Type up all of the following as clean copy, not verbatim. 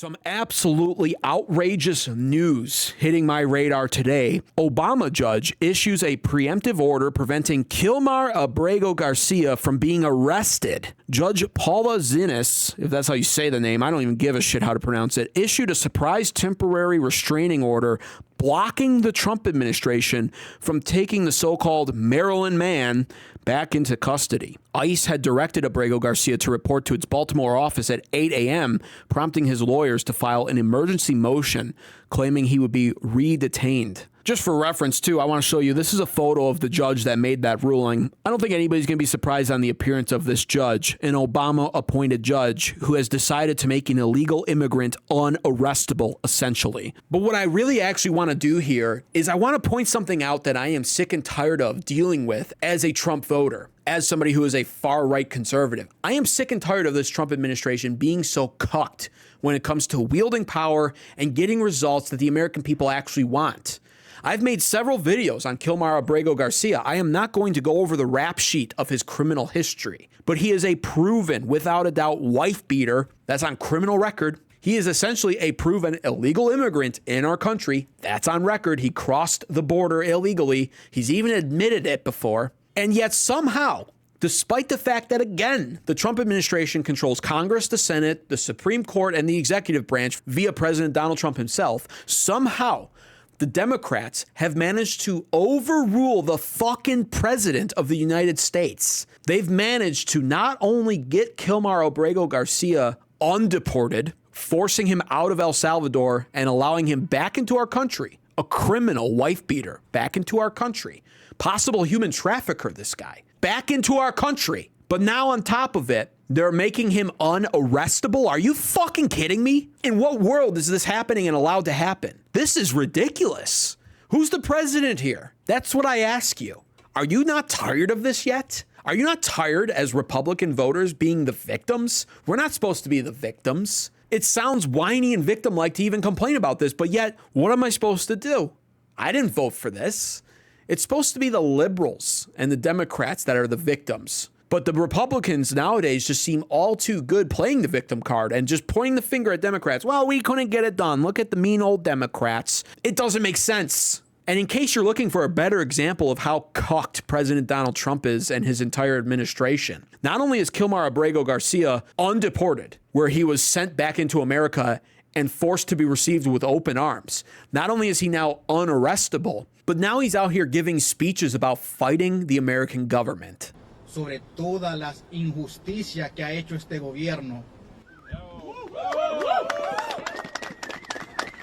Some absolutely outrageous news hitting my radar today. Obama judge issues a preemptive order preventing Kilmar Abrego Garcia from being arrested. Judge Paula Zinnes, if that's how you say the name, I don't even give a shit how to pronounce it, issued a surprise temporary restraining order blocking the Trump administration from taking the so-called Maryland man back into custody. ICE had directed Abrego Garcia to report to its Baltimore office at 8 a.m., prompting his lawyers to file an emergency motion claiming he would be re-detained. Just for reference, too, I want to show you, this is a photo of the judge that made that ruling. I don't think anybody's going to be surprised on the appearance of this judge, an Obama-appointed judge who has decided to make an illegal immigrant unarrestable, essentially. But what I really actually want to do here is I want to point something out that I am sick and tired of dealing with as a Trump voter, as somebody who is a far-right conservative. I am sick and tired of this Trump administration being so cucked when it comes to wielding power and getting results that the American people actually want. I've made several videos on Kilmar Abrego Garcia. I am not going to go over the rap sheet of his criminal history, but he is a proven, without a doubt, wife beater. That's on criminal record. He is essentially a proven illegal immigrant in our country. That's on record. He crossed the border illegally. He's even admitted it before. And yet somehow, despite the fact that, again, the Trump administration controls Congress, the Senate, the Supreme Court, and the executive branch via President Donald Trump himself, somehow the Democrats have managed to overrule the fucking president of the United States. They've managed to not only get Kilmar Abrego Garcia undeported, forcing him out of El Salvador and allowing him back into our country, a criminal wife beater back into our country, possible human trafficker, this guy, back into our country. But now on top of it, they're making him unarrestable? Are you fucking kidding me? In what world is this happening and allowed to happen? This is ridiculous. Who's the president here? That's what I ask you. Are you not tired of this yet? Are you not tired as Republican voters being the victims? We're not supposed to be the victims. It sounds whiny and victim-like to even complain about this, but yet, what am I supposed to do? I didn't vote for this. It's supposed to be the liberals and the Democrats that are the victims. But the Republicans nowadays just seem all too good playing the victim card and just pointing the finger at Democrats. Well, we couldn't get it done. Look at the mean old Democrats. It doesn't make sense. And in case you're looking for a better example of how cucked President Donald Trump is and his entire administration, not only is Kilmar Abrego Garcia undeported, where he was sent back into America and forced to be received with open arms, not only is he now unarrestable, but now he's out here giving speeches about fighting the American government. Sobre todas las injusticias que ha hecho este gobierno.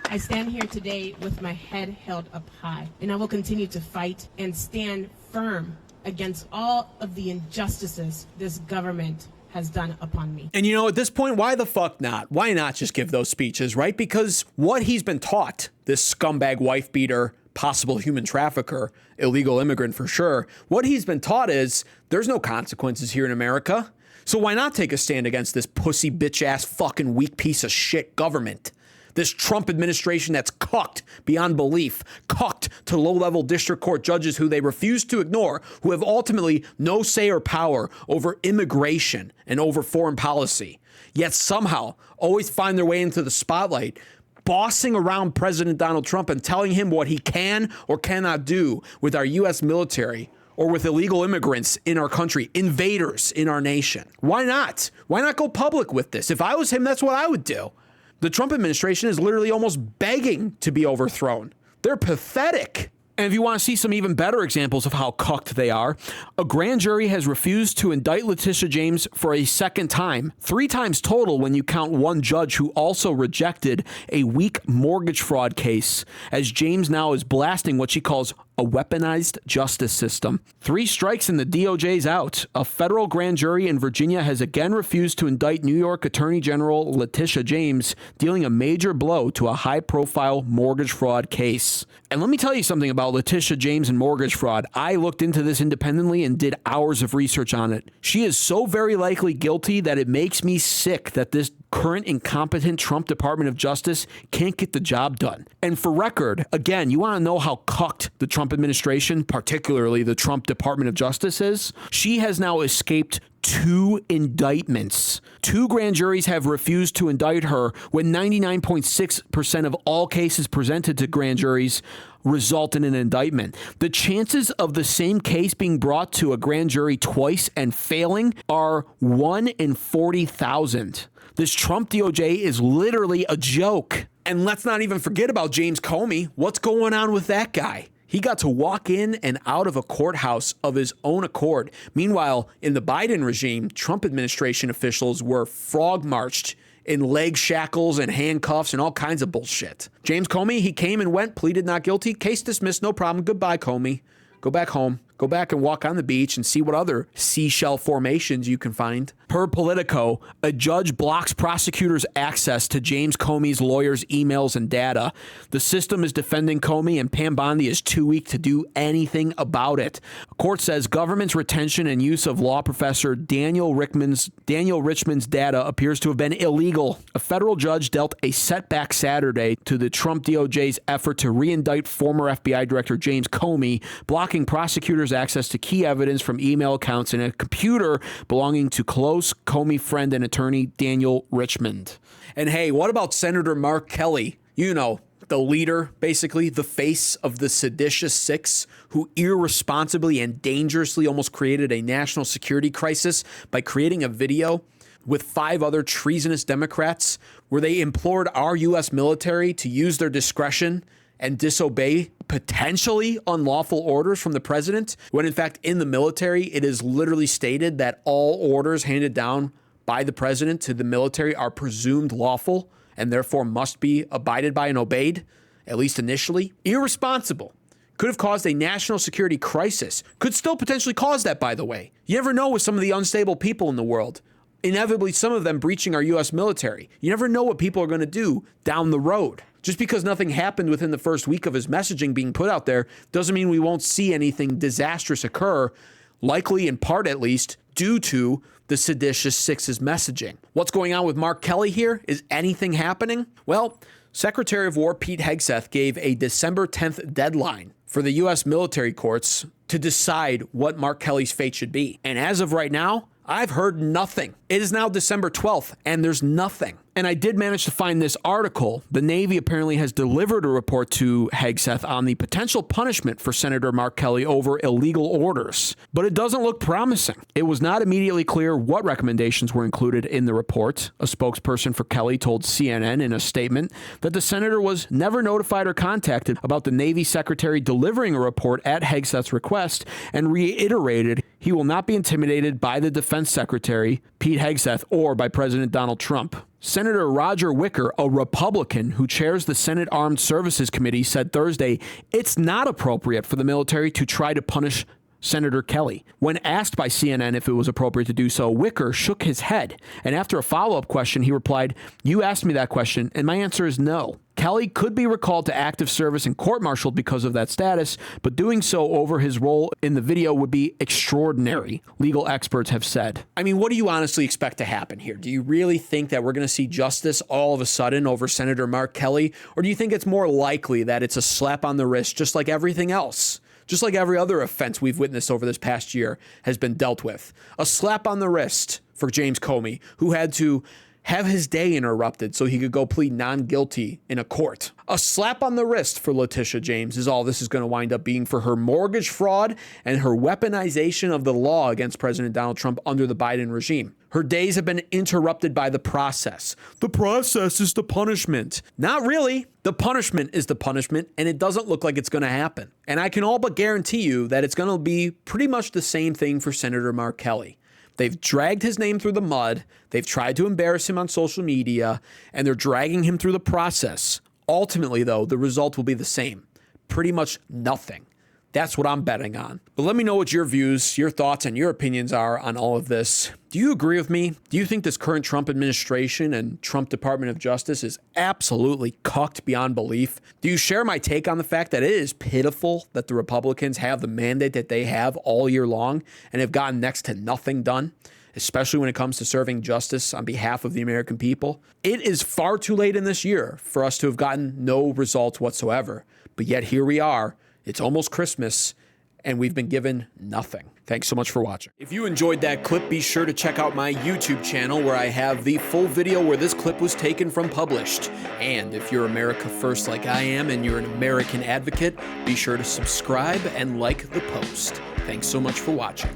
I stand here today with my head held up high, and I will continue to fight and stand firm against all of the injustices this government has done upon me. And you know, at this point, why the fuck not? Why not just give those speeches, right? Because what he's been taught, this scumbag wife beater, possible human trafficker, illegal immigrant for sure, what he's been taught is there's no consequences here in America. So why not take a stand against this pussy bitch ass fucking weak piece of shit government? This Trump administration that's cucked beyond belief, cucked to low-level district court judges who they refuse to ignore, who have ultimately no say or power over immigration and over foreign policy, yet somehow always find their way into the spotlight, bossing around President Donald Trump and telling him what he can or cannot do with our U.S. military or with illegal immigrants in our country, invaders in our nation. Why not? Why not go public with this? If I was him, that's what I would do. The Trump administration is literally almost begging to be overthrown. They're pathetic. And if you want to see some even better examples of how cucked they are, a grand jury has refused to indict Leticia James for a second time, 3 times total when you count one judge who also rejected a weak mortgage fraud case, as James now is blasting what she calls a weaponized justice system. 3 strikes and the DOJ's out. A federal grand jury in Virginia has again refused to indict New York Attorney General Leticia James, dealing a major blow to a high-profile mortgage fraud case. And let me tell you something about Leticia James and mortgage fraud. I looked into this independently and did hours of research on it. She is so very likely guilty that it makes me sick that this current incompetent Trump Department of Justice can't get the job done. And for record, again, you want to know how cucked the Trump administration, particularly the Trump Department of Justice is? She has now escaped 2 indictments. 2 grand juries have refused to indict her when 99.6% of all cases presented to grand juries result in an indictment. The chances of the same case being brought to a grand jury twice and failing are 1 in 40,000. This Trump DOJ is literally a joke. And let's not even forget about James Comey. What's going on with that guy? He got to walk in and out of a courthouse of his own accord. Meanwhile, in the Biden regime, Trump administration officials were frog marched in leg shackles and handcuffs and all kinds of bullshit. James Comey, he came and went, pleaded not guilty, case dismissed, no problem. Goodbye, Comey. Go back home. Go back and walk on the beach and see what other seashell formations you can find. Per Politico, a judge blocks prosecutors' access to James Comey's lawyers' emails and data. The system is defending Comey, and Pam Bondi is too weak to do anything about it. A court says government's retention and use of law professor Daniel Richman's data appears to have been illegal. A federal judge dealt a setback Saturday to the Trump DOJ's effort to re-indict former FBI Director James Comey, blocking prosecutors' access to key evidence from email accounts and a computer belonging to close Comey friend and attorney Daniel Richmond. And hey, what about Senator Mark Kelly? You know, the leader, basically the face of the Seditious Six, who irresponsibly and dangerously almost created a national security crisis by creating a video with 5 other treasonous Democrats where they implored our U.S. military to use their discretion and disobey potentially unlawful orders from the president, when in fact in the military it is literally stated that all orders handed down by the president to the military are presumed lawful and therefore must be abided by and obeyed, at least initially. Irresponsible. Could have caused a national security crisis. Could still potentially cause that, by the way. You never know with some of the unstable people in the world. Inevitably, some of them breaching our U.S. military. You never know what people are going to do down the road. Just because nothing happened within the first week of his messaging being put out there doesn't mean we won't see anything disastrous occur, likely in part at least, due to the Seditious Six's messaging. What's going on with Mark Kelly here? Is anything happening? Well, Secretary of War Pete Hegseth gave a December 10th deadline for the U.S. military courts to decide what Mark Kelly's fate should be. And as of right now, I've heard nothing. It is now December 12th, and there's nothing. And I did manage to find this article. The Navy apparently has delivered a report to Hegseth on the potential punishment for Senator Mark Kelly over illegal orders. But it doesn't look promising. It was not immediately clear what recommendations were included in the report. A spokesperson for Kelly told CNN in a statement that the senator was never notified or contacted about the Navy secretary delivering a report at Hegseth's request, and reiterated he will not be intimidated by the defense secretary, Pete Hegseth, or by President Donald Trump. Senator Roger Wicker, a Republican who chairs the Senate Armed Services Committee, said Thursday it's not appropriate for the military to try to punish Senator Kelly. When asked by CNN if it was appropriate to do so, Wicker shook his head. And after a follow-up question, he replied, "You asked me that question, and my answer is no." Kelly could be recalled to active service and court-martialed because of that status, but doing so over his role in the video would be extraordinary, legal experts have said. I mean, what do you honestly expect to happen here? Do you really think that we're going to see justice all of a sudden over Senator Mark Kelly? Or do you think it's more likely that it's a slap on the wrist, just like everything else? Just like every other offense we've witnessed over this past year has been dealt with. A slap on the wrist for James Comey, who had to have his day interrupted so he could go plead non-guilty in a court. A slap on the wrist for Leticia James is all this is going to wind up being for her mortgage fraud and her weaponization of the law against President Donald Trump under the Biden regime. Her days have been interrupted by the process. The process is the punishment. Not really. The punishment is the punishment, and it doesn't look like it's going to happen. And I can all but guarantee you that it's going to be pretty much the same thing for Senator Mark Kelly. They've dragged his name through the mud. They've tried to embarrass him on social media, and they're dragging him through the process. Ultimately, though, the result will be the same. Pretty much nothing. That's what I'm betting on. But let me know what your views, your thoughts, and your opinions are on all of this. Do you agree with me? Do you think this current Trump administration and Trump Department of Justice is absolutely cucked beyond belief? Do you share my take on the fact that it is pitiful that the Republicans have the mandate that they have all year long and have gotten next to nothing done, especially when it comes to serving justice on behalf of the American people? It is far too late in this year for us to have gotten no results whatsoever. But yet here we are. It's almost Christmas, and we've been given nothing. Thanks so much for watching. If you enjoyed that clip, be sure to check out my YouTube channel where I have the full video where this clip was taken from published. And if you're America First like I am and you're an American advocate, be sure to subscribe and like the post. Thanks so much for watching.